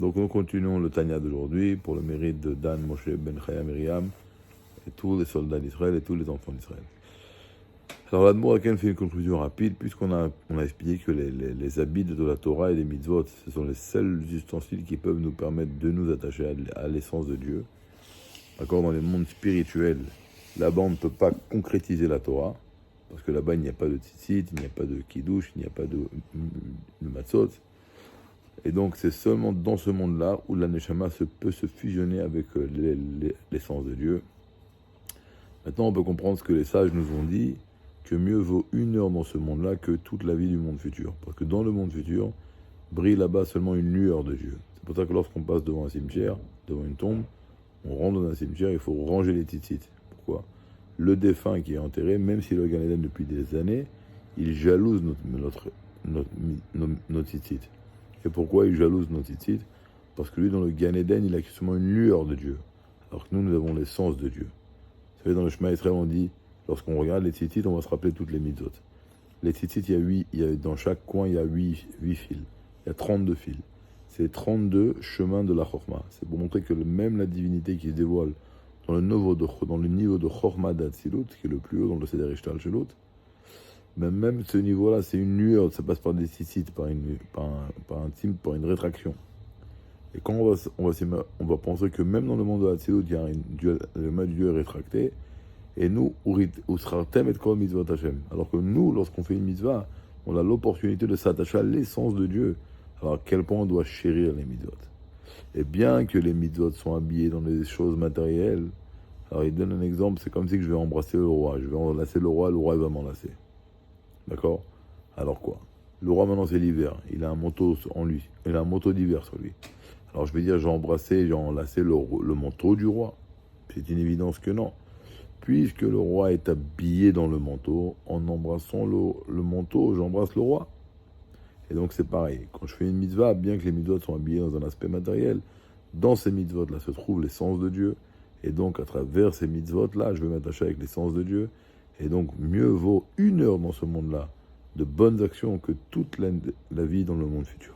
Donc nous continuons le Tanya d'aujourd'hui pour le mérite de Dan, Moshe, Ben Chaya, Myriam et tous les soldats d'Israël et tous les enfants d'Israël. Alors l'Admour Aken fait une conclusion rapide puisqu'on a expliqué que les habits de la Torah et les mitzvot, ce sont les seuls ustensiles qui peuvent nous permettre de nous attacher à l'essence de Dieu. D'accord, dans les mondes spirituels, là-bas on ne peut pas concrétiser la Torah parce que là-bas il n'y a pas de tzitzit, il n'y a pas de kiddush, il n'y a pas de matzot. Et donc c'est seulement dans ce monde-là où la neshama peut se fusionner avec l'essence de Dieu. Maintenant on peut comprendre ce que les sages nous ont dit, que mieux vaut 1 heure dans ce monde-là que toute la vie du monde futur. Parce que dans le monde futur, brille là-bas seulement une lueur de Dieu. C'est pour ça que lorsqu'on passe devant un cimetière, devant une tombe, on rentre dans un cimetière, il faut ranger les tzitzit. Pourquoi ? Le défunt qui est enterré, même s'il est au Gan Eden depuis des années, il jalouse nos tzitzit. Et pourquoi il jalouse nos tzitzit ? Parce que lui, dans le Gan Eden, il a seulement une lueur de Dieu. Alors que nous avons l'essence de Dieu. Vous savez, dans le Shema Israël, on dit, lorsqu'on regarde les tzitzit, on va se rappeler toutes les mitzvot. Les tzitzit, dans chaque coin, il y a 8 fils. Il y a 32 fils. C'est 32 chemins de la Chorma. C'est pour montrer que même la divinité qui se dévoile dans le niveau de Chorma d'Atsilut, qui est le plus haut dans le Seder Ishtal Shelut, même ce niveau-là, c'est une lueur, ça passe par des tzitzit, par une rétraction. Et quand on va penser que même dans le monde de Atsilut, le mal du Dieu est rétracté, et nous, Usrartem et Kol Mitzvot Hashem. Alors que nous, lorsqu'on fait une mitzvah, on a l'opportunité de s'attacher à l'essence de Dieu. Alors à quel point on doit chérir les mitzvot. Et bien que les mitzvot sont habillés dans des choses matérielles, alors il donne un exemple, c'est comme si je vais embrasser le roi. Je vais enlacer le roi il va m'enlacer. D'accord ? Alors quoi ? Le roi maintenant c'est l'hiver, il a un manteau en lui, il a un manteau d'hiver sur lui. Alors je vais dire j'ai embrassé, j'ai enlacé le manteau du roi. C'est une évidence que non. Puisque le roi est habillé dans le manteau, en embrassant le manteau, j'embrasse le roi. Et donc c'est pareil, quand je fais une mitzvah, bien que les mitzvot sont habillés dans un aspect matériel, dans ces mitzvot-là se trouve l'essence de Dieu, et donc à travers ces mitzvot-là, je vais m'attacher avec l'essence de Dieu, et donc mieux vaut 1 heure dans ce monde-là de bonnes actions que toute la vie dans le monde futur.